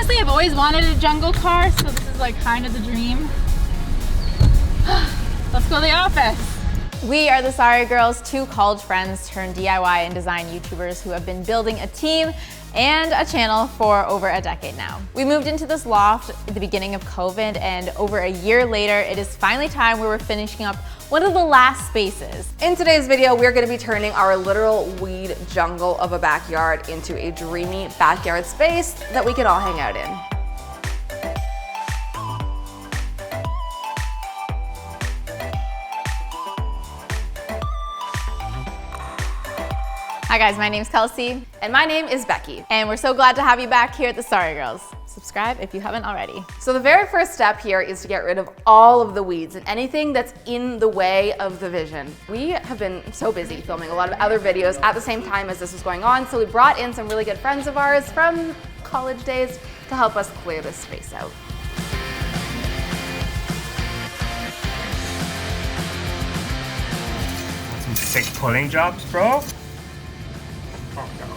Honestly, I've always wanted a jungle car, so this is like kind of the dream. Let's go to the office. We are the Sorry Girls, two college friends turned DIY and design YouTubers who have been building a team and a channel for over a decade now. We moved into this loft at the beginning of COVID, and over a year later, it is finally time where we're finishing up one of the last spaces. In today's video, we're gonna be turning our literal weed jungle of a backyard into a dreamy backyard space that we can all hang out in. Hi guys, my name's Kelsey. And my name is Becky. And we're so glad to have you back here at the Sorry Girls. Subscribe if you haven't already. So the very first step here is to get rid of all of the weeds and anything that's in the way of the vision. We have been so busy filming a lot of other videos at the same time as this was going on, so we brought in some really good friends of ours from college days to help us clear this space out. Some sick pulling jobs, bro. Oh no.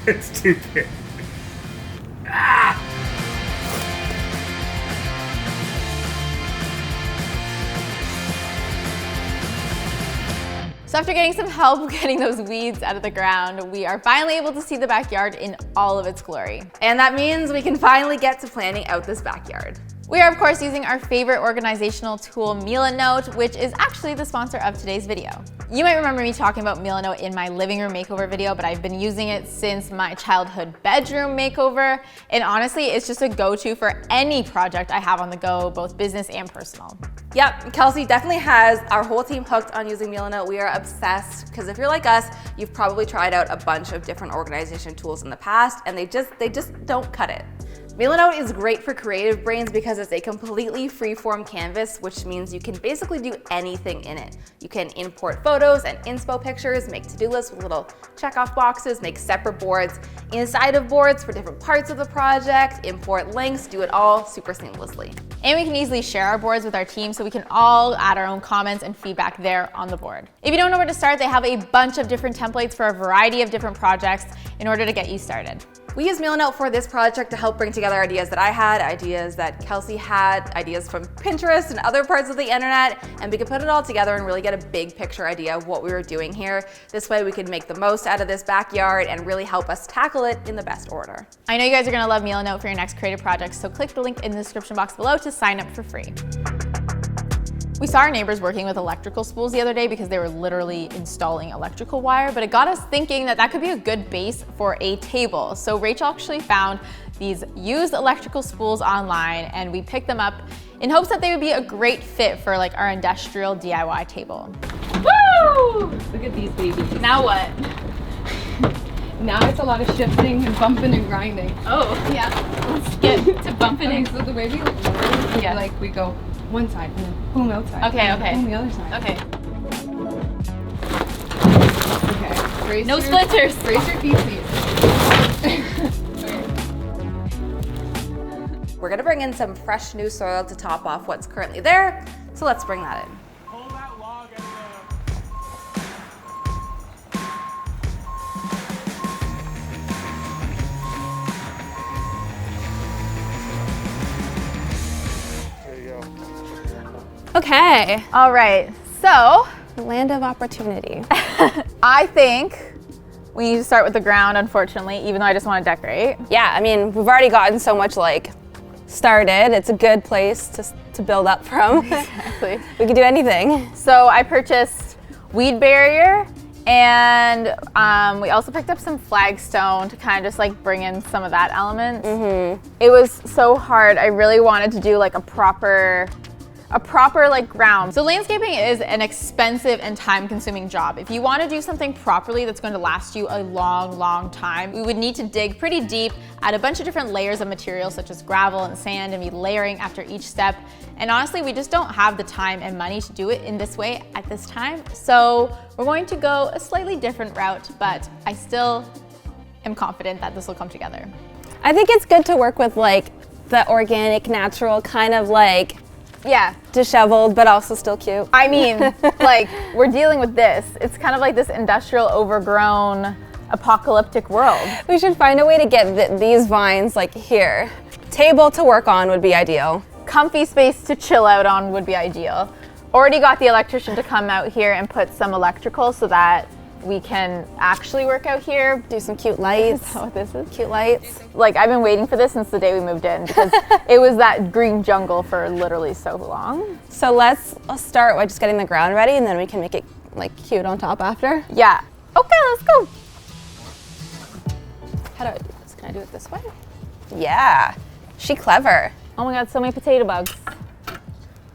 It's too big. Ah! So after getting some help getting those weeds out of the ground, we are finally able to see the backyard in all of its glory. And that means we can finally get to planning out this backyard. We are of course using our favorite organizational tool, Milanote, which is actually the sponsor of today's video. You might remember me talking about Milanote in my living room makeover video, but I've been using it since my childhood bedroom makeover. And honestly, it's just a go-to for any project I have on the go, both business and personal. Yep, Kelsey definitely has our whole team hooked on using Milanote. We are obsessed, because if you're like us, you've probably tried out a bunch of different organization tools in the past, and they just don't cut it. Milanote is great for creative brains because it's a completely free-form canvas, which means you can basically do anything in it. You can import photos and inspo pictures, make to-do lists with little check-off boxes, make separate boards inside of boards for different parts of the project, import links, do it all super seamlessly. And we can easily share our boards with our team so we can all add our own comments and feedback there on the board. If you don't know where to start, they have a bunch of different templates for a variety of different projects in order to get you started. We use Milanote for this project to help bring together ideas that I had, ideas that Kelsey had, ideas from Pinterest and other parts of the internet, and we could put it all together and really get a big picture idea of what we were doing here. This way we could make the most out of this backyard and really help us tackle it in the best order. I know you guys are gonna love Milanote for your next creative project, so click the link in the description box below to sign up for free. We saw our neighbors working with electrical spools the other day because they were literally installing electrical wire, but it got us thinking that that could be a good base for a table. So Rachel actually found these used electrical spools online, and we picked them up in hopes that they would be a great fit for like our industrial DIY table. Woo! Look at these babies. Now what? Now it's a lot of shifting and bumping and grinding. Oh, yeah. Let's get to bumping Okay, and... so the way we look, Yeah. like we go one side and then boom outside. Okay, and okay. Boom the other side. Okay. Okay. Brace No your, splinters. Brace your feet, please. We're gonna bring in some fresh new soil to top off what's currently there, so let's bring that in. Pull that log out of There you go. Okay, All right, so land of opportunity. I think we need to start with the ground, unfortunately, even though I just want to decorate. Yeah, I mean, we've already gotten so much like started. It's a good place to build up from. Exactly. We could do anything. So I purchased weed barrier, and we also picked up some flagstone to kind of just like bring in some of that element. It was so hard. I really wanted to do like a proper like ground. So landscaping is an expensive and time-consuming job. If you want to do something properly that's going to last you a long, long time, we would need to dig pretty deep, add a bunch of different layers of materials such as gravel and sand, and be layering after each step. And honestly, we just don't have the time and money to do it in this way at this time. So we're going to go a slightly different route, but I still am confident that this will come together. I think it's good to work with like the organic, natural kind of like Yeah. disheveled, but also still cute. I mean, like, we're dealing with this. It's kind of like this industrial overgrown apocalyptic world. We should find a way to get these vines like here. Table to work on would be ideal. Comfy space to chill out on would be ideal. Already got the electrician to come out here and put some electrical so that we can actually work out here. Do some cute lights. Is that what this is? Cute lights. Like, I've been waiting for this since the day we moved in because it was that green jungle for literally so long. So let's start by just getting the ground ready and then we can make it like cute on top after. Yeah. Okay, let's go. How do I do this? Can I do it this way? Yeah. She clever. Oh my God, so many potato bugs.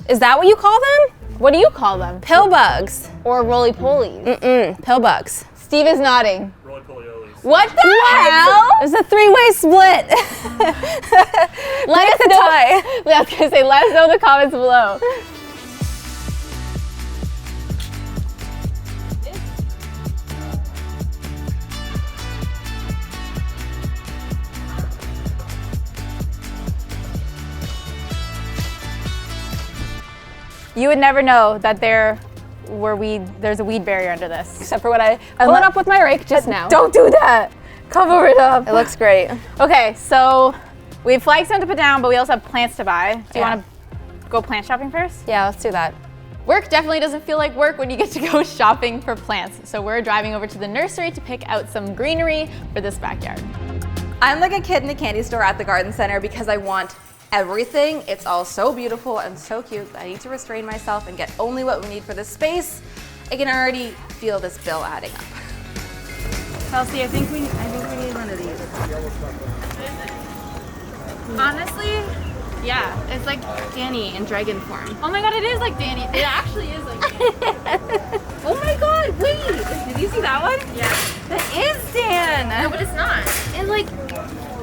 Is that what you call them? What do you call them? Pill bugs. Or roly-polies? Pill bugs. Steve is nodding. Roly-poliolies. What the hell? There's a three-way split. Let us the know. tie. I was gonna say, let us know in the comments below. You would never know that there's a weed barrier under this. Except for when I pull it up with my rake just now. Don't do that. Cover it up. It looks great. Okay, so we have flagstone to put down, but we also have plants to buy. Do you want to go plant shopping first? Yeah, let's do that. Work definitely doesn't feel like work when you get to go shopping for plants. So we're driving over to the nursery to pick out some greenery for this backyard. I'm like a kid in a candy store at the garden center because I want everything. It's all so beautiful and so cute. I need to restrain myself and get only what we need for this space. I can already feel this bill adding up. Kelsey, I think we need one of these. Honestly, Yeah, it's like Danny in dragon form. oh my God, it is like Danny. It actually is like Danny. Oh my god, wait! Did you see that one? Yeah. That is Dan! No, but it's not. And like,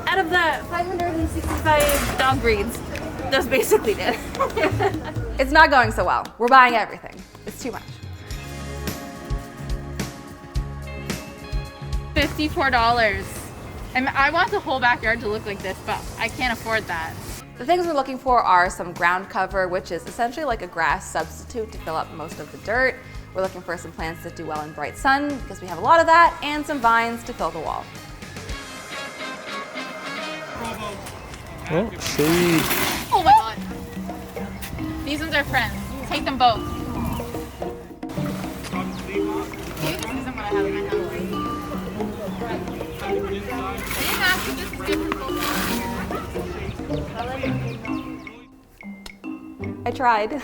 out of the 565 dog breeds, that's basically Dan. It's not going so well. We're buying everything. It's too much. $54. And I want the whole backyard to look like this, but I can't afford that. The things we're looking for are some ground cover, which is essentially like a grass substitute to fill up most of the dirt. We're looking for some plants that do well in bright sun, because we have a lot of that, and some vines to fill the wall. Oh, see. Oh my God. These ones are friends. Take them both. Maybe this isn't what I have in my house. I didn't ask if this is good for both. I tried.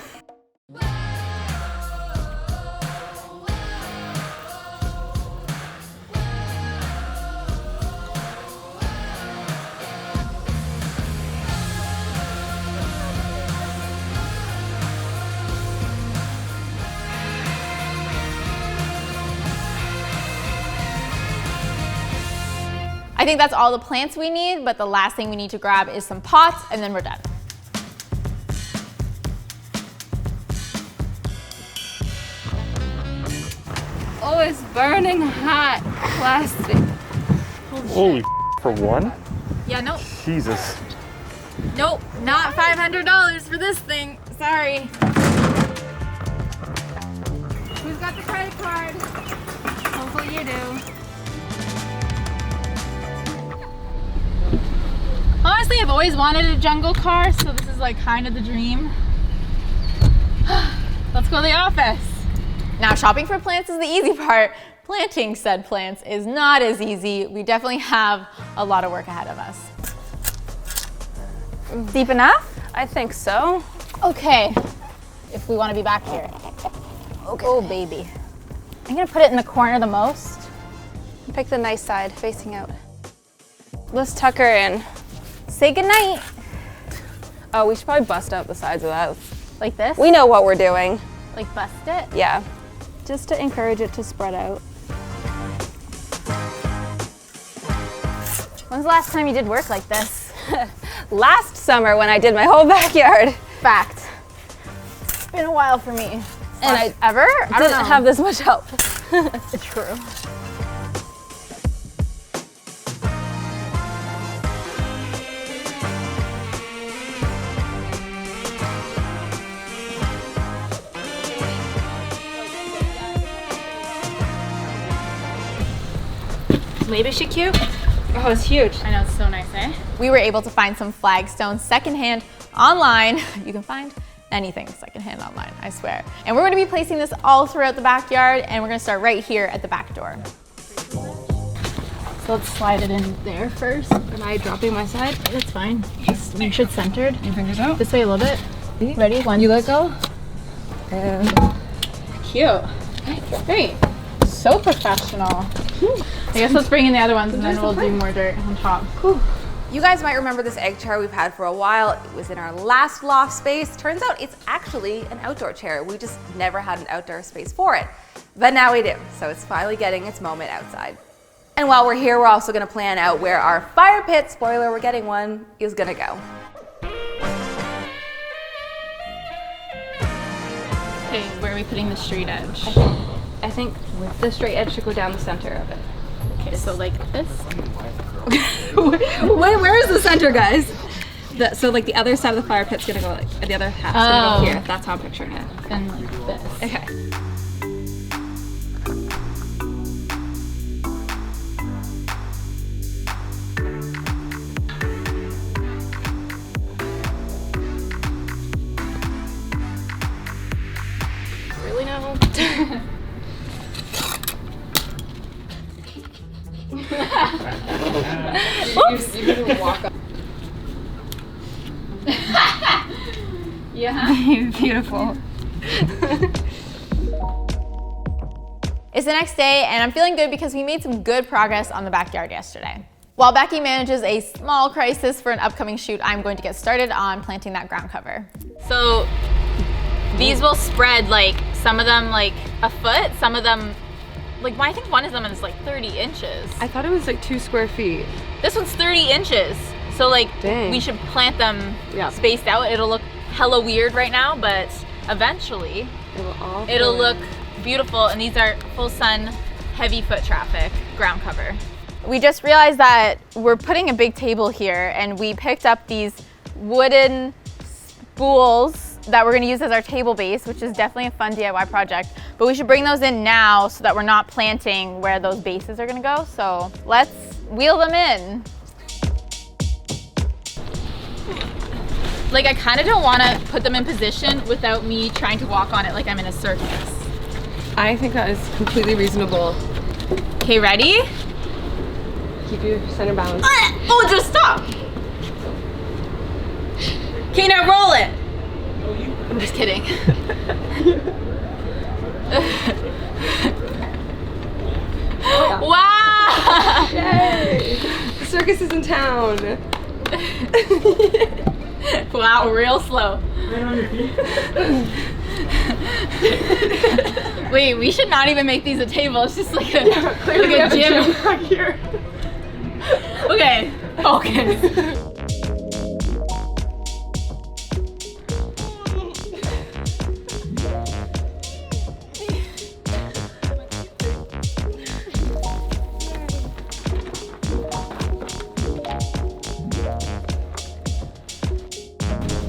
I think that's all the plants we need, but the last thing we need to grab is some pots, and then we're done. Oh, it's burning hot plastic. Holy for one? Yeah, no, Jesus. nope, not $500 for this thing. Sorry. Who's got the credit card? Hopefully you do. Honestly, I've always wanted a jungle car, so this is like kind of the dream. Let's go to the office. Now, shopping for plants is the easy part. Planting said plants is not as easy. We definitely have a lot of work ahead of us. Deep enough? I think so. Okay, if we want to be back here. Okay. Oh, baby. I'm gonna put it in the corner the most. Pick the nice side, facing out. Let's tuck her in. Say goodnight. Oh, we should probably bust out the sides of that. Like this? We know what we're doing. Like bust it? Yeah. Just to encourage it to spread out. When's the last time you did work like this? Last summer when I did my whole backyard. Fact. It's been a while for me. And I Ever? I don't didn't know. have this much help. It's true. maybe she cute? Oh, it's huge. I know, it's so nice, eh? We were able to find some flagstones secondhand online. You can find anything secondhand online, I swear. And we're gonna be placing this all throughout the backyard, and we're gonna start right here at the back door. So let's slide it in there first. Am I dropping my side? That's fine. Just make sure it's centered. Your fingers out. This way a little bit. Ready? One. You let go. And Cute. Great. So professional. I guess let's bring in the other ones and then we'll do more dirt on top. Cool. You guys might remember this egg chair we've had for a while. It was in our last loft space. Turns out it's actually an outdoor chair. We just never had an outdoor space for it. But now we do, so it's finally getting its moment outside. And while we're here, we're also gonna plan out where our fire pit, spoiler, we're getting one, is gonna go. Okay, where are we putting the straight edge? I think the straight edge should go down the center of it. Okay, so like this? Where is the center, guys? So like the other side of the fire pit's gonna go like, the other half's gonna go here. That's how I'm picturing it. And like this. Okay. Really now? Oops! You didn't walk up. Yeah. Beautiful. It's the next day and I'm feeling good because we made some good progress on the backyard yesterday. While Becky manages a small crisis for an upcoming shoot, I'm going to get started on planting that ground cover. So these will spread like some of them like a foot, some of them like I think one of them is like 30 inches. I thought it was like 2 square feet. This one's 30 inches. So like Dang. we should plant them Yeah. spaced out. It'll look hella weird right now, but eventually it'll look beautiful. And these are full sun, heavy foot traffic ground cover. We just realized that we're putting a big table here and we picked up these wooden spools that we're gonna use as our table base, which is definitely a fun DIY project. But we should bring those in now so that we're not planting where those bases are gonna go. So let's wheel them in. Like I kind of don't want to put them in position without me trying to walk on it like I'm in a circus. I think that is completely reasonable. Okay, ready? Keep your center balance. Oh, just stop. Okay, now roll it. I'm just kidding. Wow! Yay! The circus is in town. Wow, real slow. Wait, we should not even make these a table. It's just like a, like a gym back here. Okay, focus.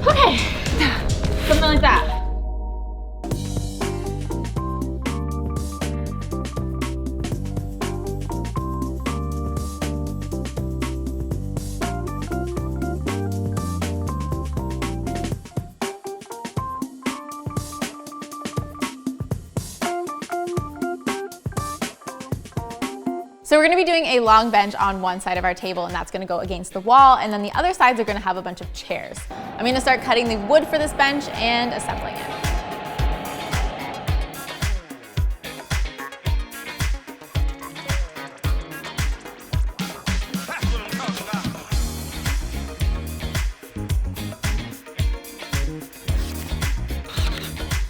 Okay, something like that. So we're gonna be doing a long bench on one side of our table and that's gonna go against the wall, and then the other sides are gonna have a bunch of chairs. I'm gonna start cutting the wood for this bench and assembling it.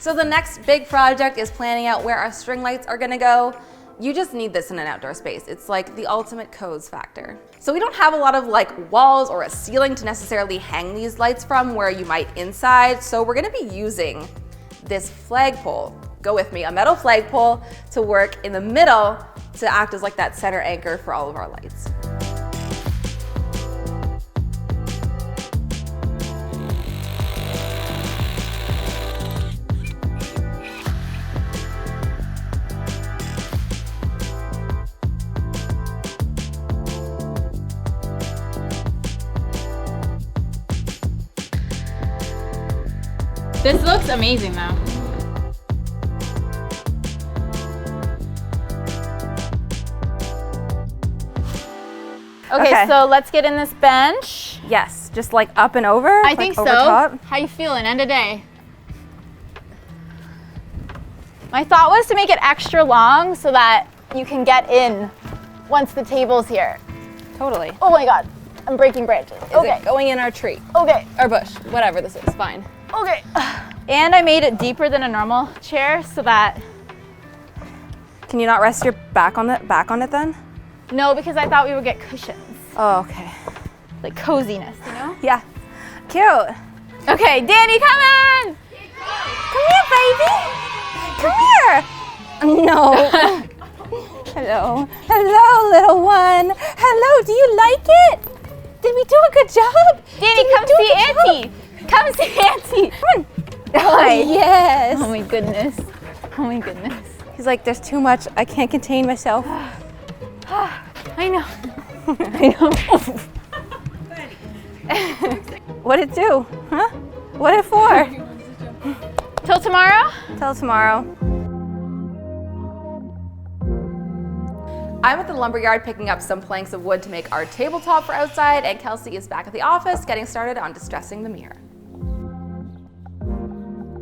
So the next big project is planning out where our string lights are gonna go. You just need this in an outdoor space. It's like the ultimate codes factor. So we don't have a lot of like walls or a ceiling to necessarily hang these lights from where you might inside. So we're gonna be using this flagpole. Go with me, a metal flagpole to work in the middle to act as like that center anchor for all of our lights. This looks amazing though. Okay, so let's get in this bench. Yes, just like up and over. I like think so. over top. How you feeling? End of day. My thought was to make it extra long so that you can get in once the table's here. Totally. Oh my God, I'm breaking branches. Is Okay, it going in our tree? okay, Or bush, whatever this is, fine. okay. And I made it deeper than a normal chair so that, Can you not rest your back on it then? no, because I thought we would get cushions. Oh, okay. Like coziness, you know? Yeah. Cute. Okay, Danny, come in! Come here, baby. Come here. No. Hello. Hello, little one. Hello, do you like it? Did we do a good job? Danny, come see Auntie. Come see Auntie. Come on. Hi. Yes. Oh my goodness. Oh my goodness. He's like, there's too much. I can't contain myself. I know. I know. What'd it do? Huh? What it for? Till tomorrow? Till tomorrow. I'm at the lumberyard picking up some planks of wood to make our tabletop for outside, and Kelsey is back at the office getting started on distressing the mirror.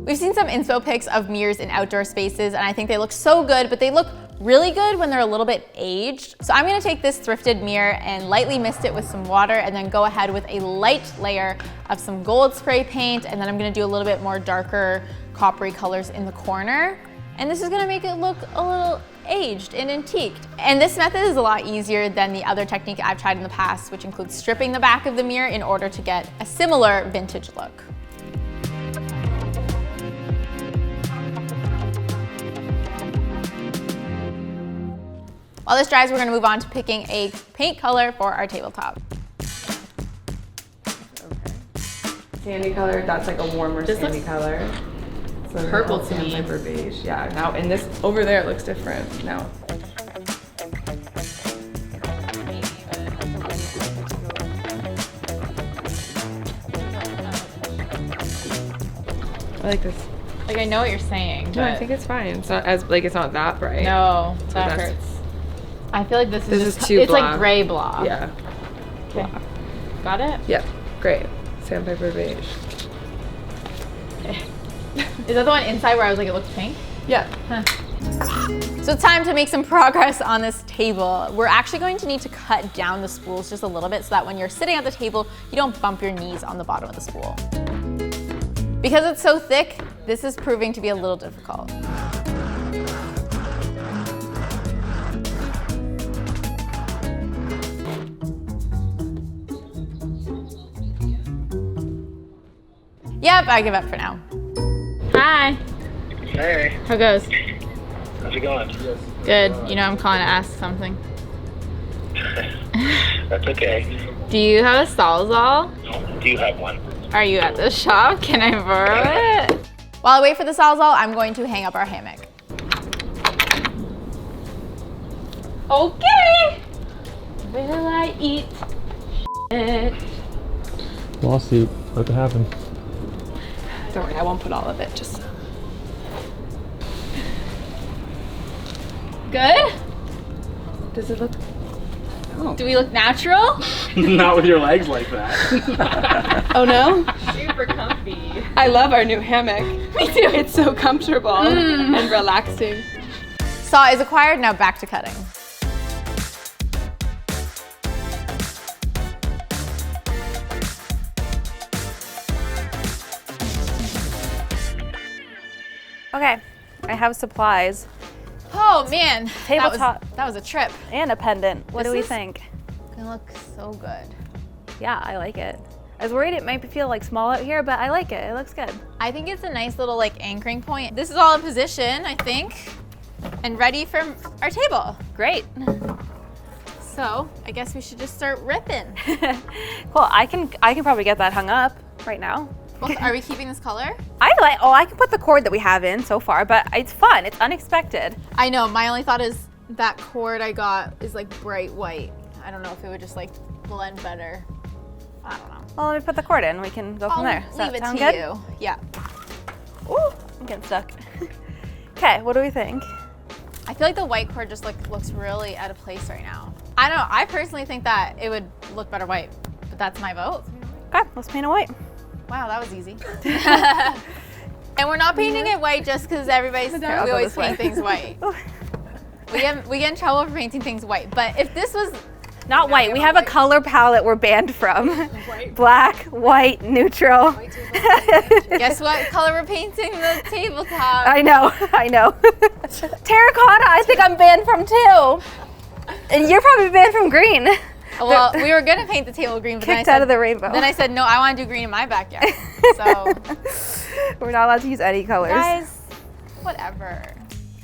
We've seen some inspo pics of mirrors in outdoor spaces, and I think they look so good, but they look really good when they're a little bit aged. So I'm gonna take this thrifted mirror and lightly mist it with some water, and then go ahead with a light layer of some gold spray paint, and then I'm gonna do a little bit more darker coppery colors in the corner. And this is gonna make it look a little aged and antiqued. And this method is a lot easier than the other technique I've tried in the past, which includes stripping the back of the mirror in order to get a similar vintage look. While this dries, we're gonna move on to picking a paint color for our tabletop. Sandy color, that's like a warmer sandy color. So purple to me. Sandpaper beige, yeah. Now, and this over there it looks different now. I like this. Like I know what you're saying, No, I but think it's fine. It's not as like it's not that bright. no, that that's- hurts. I feel like this This is is too it's blah. like gray blah. Yeah. Okay. Got it? Yeah. Great. Sandpaper beige. Is that the one inside where I was like, it looks pink? Yeah. So it's time to make some progress on this table. We're actually going to need to cut down the spools just a little bit so that when you're sitting at the table, you don't bump your knees on the bottom of the spool. Because it's so thick, this is proving to be a little difficult. Yep, I give up for now. Hi. Hey, How goes? how's it going? Good. You know I'm calling to ask something. That's okay. Do you have a Sawzall? Do you have one? Are you at the shop? Can I borrow it? While I wait for the Sawzall, I'm going to hang up our hammock. Okay. Will I eat it? Lawsuit. What could happen? Don't worry, I won't put all of it. Just Good? does it look? Do we look natural? Not with your legs like that. Oh no! Super comfy. I love our new hammock. Me too. It's so comfortable and relaxing. Saw is acquired, now back to cutting. Okay, I have supplies Oh man, Tabletop. that was a trip. and a pendant. What do we This is- think? It's gonna look so good. Yeah, I like it. I was worried it might feel like small out here, but I like it. It looks good. I think it's a nice little like anchoring point. This is all in position, I think, and ready for our table. Great. So I guess we should just start ripping. Cool. I can probably get that hung up right now. Well, are we keeping this color? I can put the cord that we have in so far, but it's fun. It's unexpected. I know, my only thought is that cord I got is like bright white. I don't know if it would just like blend better. I don't know. Well, let me put the cord in. We can go from there. Does that leave it sound to good? you. Yeah. I'm getting stuck. Okay, what do we think? I feel like the white cord just like looks really out of place right now. I don't know, I personally think that it would look better white, but that's my vote. Okay, let's paint it white. Wow, that was easy. And we're not painting it white just because we always paint things white. We get in trouble for painting things white, but if this was Not white, we have a color palette we're banned from. Black, white, neutral. guess what color we're painting the tabletop? I know. Terracotta, I think I'm banned from too. And you're probably banned from green. Well, we were gonna paint the table green, but Kicked out of the rainbow. Then I said, no, I want to do green in my backyard. So we're not allowed to use any colors. guys, whatever.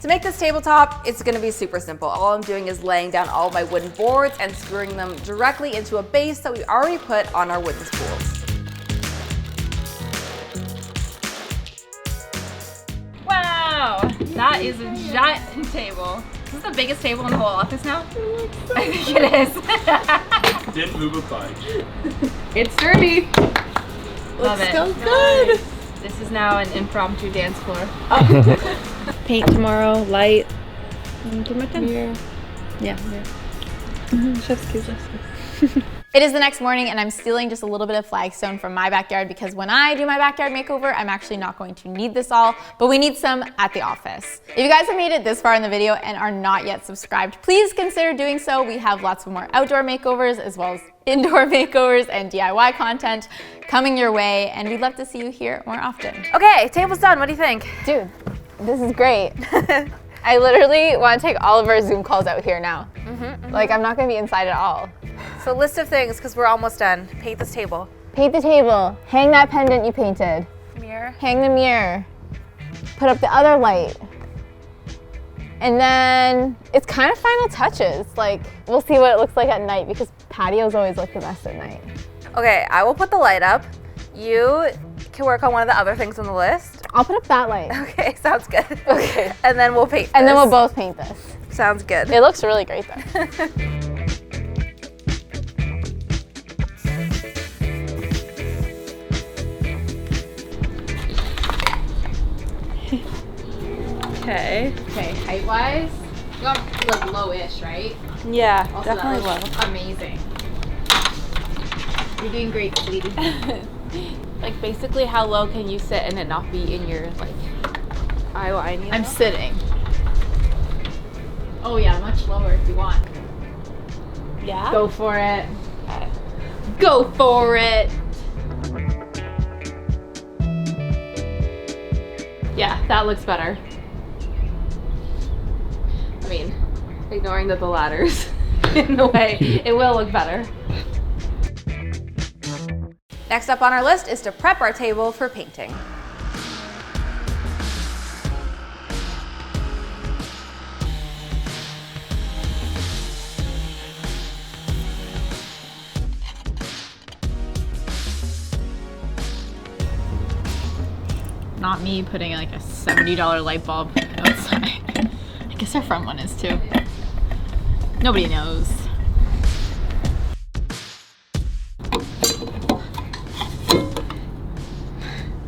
To make this tabletop, it's gonna be super simple. All I'm doing is laying down all of my wooden boards and screwing them directly into a base that we already put on our wooden spools. Wow, that is a giant table. Is this the biggest table in the whole office now? I think it is. Didn't move a budge. It's sturdy. Love it. So good. This is now an impromptu dance floor. Paint tomorrow, light. Give my pen. Yeah. Chef's kiss. It is the next morning and I'm stealing just a little bit of flagstone from my backyard because when I do my backyard makeover, I'm actually not going to need this all, but we need some at the office. If you guys have made it this far in the video and are not yet subscribed, please consider doing so. We have lots of more outdoor makeovers as well as indoor makeovers and DIY content coming your way, and we'd love to see you here more often. Okay, table's done. What do you think? Dude, this is great. I literally want to take all of our Zoom calls out here now. Like, I'm not gonna be inside at all. So list of things, because we're almost done. Paint this table. Paint the table. Hang that pendant you painted. Mirror. Hang the mirror. Put up the other light. And then it's kind of final touches. Like, we'll see what it looks like at night because patios always look the best at night. Okay, I will put the light up. You can work on one of the other things on the list. I'll put up that light. Okay, sounds good. Okay. And then we'll paint this. And then we'll both paint this. Sounds good. It looks really great though. Okay. Okay, height-wise, you want like low-ish, right? Yeah, Also, definitely low. that looks amazing. You're doing great, sweetie. Like basically how low can you sit and it not be in your like eye line? You know? I'm sitting. Oh yeah, much lower if you want. Yeah. Go for it. Go for it. Yeah, that looks better. I mean, ignoring that the ladder's in the way, it will look better. Next up on our list is to prep our table for painting. Not me putting like a $70 light bulb outside. I guess our front one is too. Nobody knows.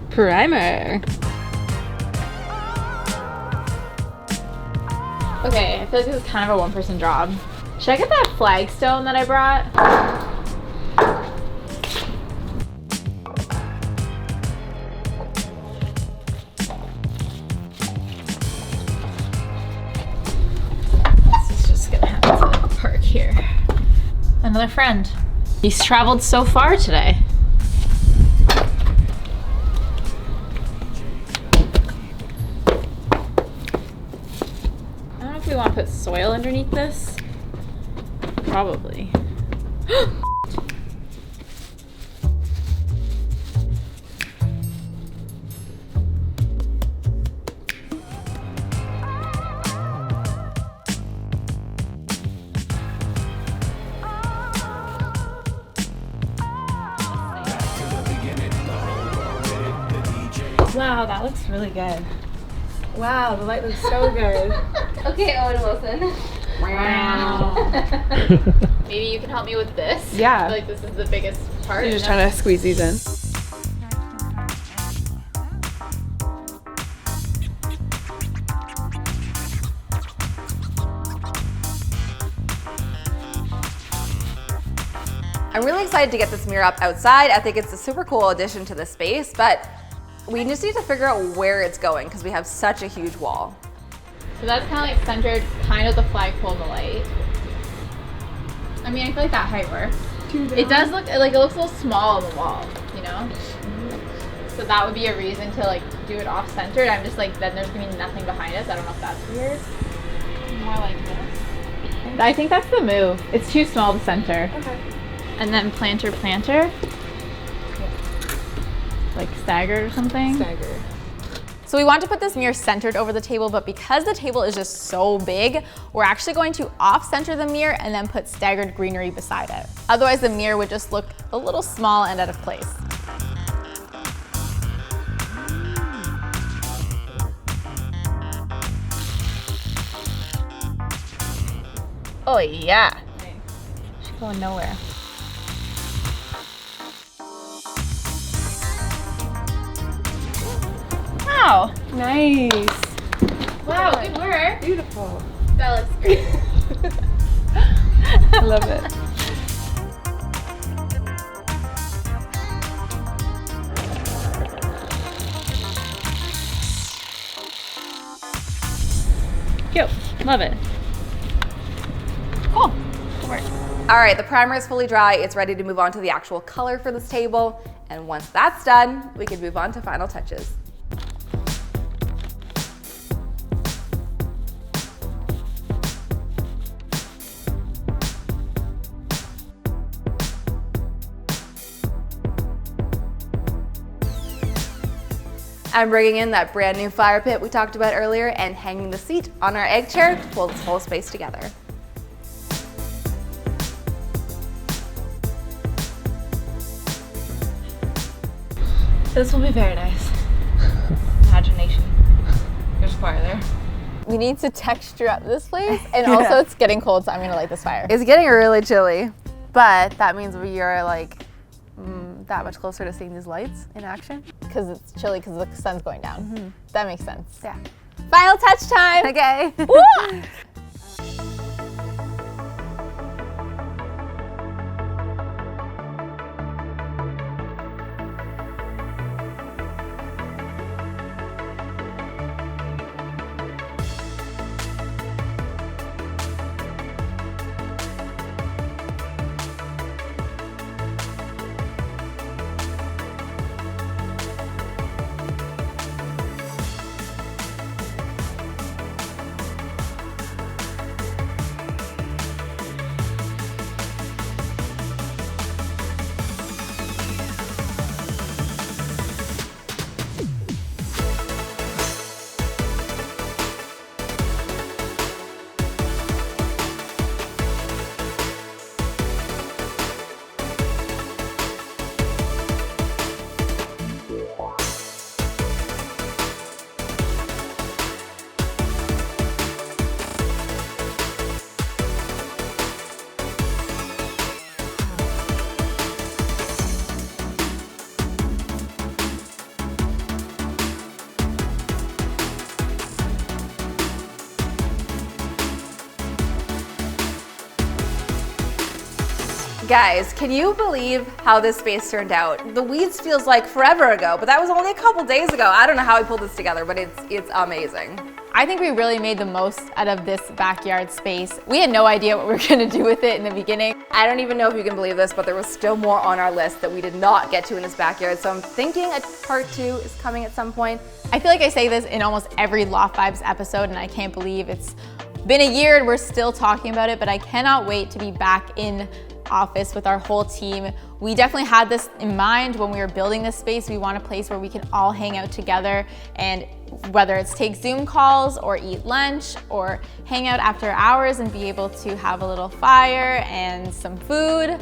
Primer. Okay, I feel like this is kind of a one-person job. Should I get that flagstone that I brought? This is just gonna have to park here. Another friend. He's traveled so far today. I don't know if we want to put soil underneath this. Probably. Wow, that looks really good. Wow, the light looks so good. Okay, Owen Wilson. Maybe you can help me with this? Yeah. I feel like this is the biggest part. You're just trying to squeeze these in. I'm really excited to get this mirror up outside. I think it's a super cool addition to the space, but we just need to figure out where it's going because we have such a huge wall. So that's kind of like centered kind of the flagpole in the light. I mean, I feel like that height works. It does look like it looks a little small on the wall, you know? So that would be a reason to like do it off-centered. I'm just like, then there's gonna be nothing behind us. I don't know if that's weird. More like this. I think that's the move. It's too small to center. Okay. And then planter. Like staggered or something. Stagger. So we want to put this mirror centered over the table, but because the table is just so big, we're actually going to off-center the mirror and then put staggered greenery beside it. Otherwise, the mirror would just look a little small and out of place. Oh yeah. She's going nowhere. Wow. Nice. Wow, good work. Beautiful. That looks great. I love it. Cute. Love it. Cool. Good work. All right, the primer is fully dry. It's ready to move on to the actual color for this table. And once that's done, we can move on to final touches. I'm bringing in that brand new fire pit we talked about earlier and hanging the seat on our egg chair to pull this whole space together. This will be very nice. Imagination. There's fire there. We need to texture up this place, and also it's getting cold, so I'm gonna light this fire. It's getting really chilly, but that means we are like that much closer to seeing these lights in action. Because it's chilly because the sun's going down. That makes sense. Yeah. Final touch time. Okay. Woo! Guys, can you believe how this space turned out? The weeds feels like forever ago, but that was only a couple days ago. I don't know how we pulled this together, but it's amazing. I think we really made the most out of this backyard space. We had no idea what we were gonna do with it in the beginning. I don't even know if you can believe this, but there was still more on our list that we did not get to in this backyard, so I'm thinking a part 2 is coming at some point. I feel like I say this in almost every Loft Vibes episode, and I can't believe it's been a year and we're still talking about it, but I cannot wait to be back in office with our whole team. We definitely had this in mind when we were building this space. We want a place where we can all hang out together, and whether it's take Zoom calls or eat lunch or hang out after hours and be able to have a little fire and some food.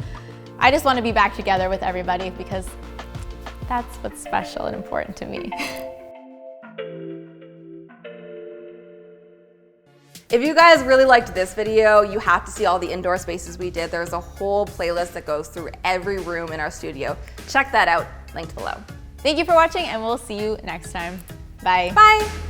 I just want to be back together with everybody because that's what's special and important to me. If you guys really liked this video, you have to see all the indoor spaces we did. There's a whole playlist that goes through every room in our studio. Check that out, linked below. Thank you for watching, and we'll see you next time. Bye. Bye.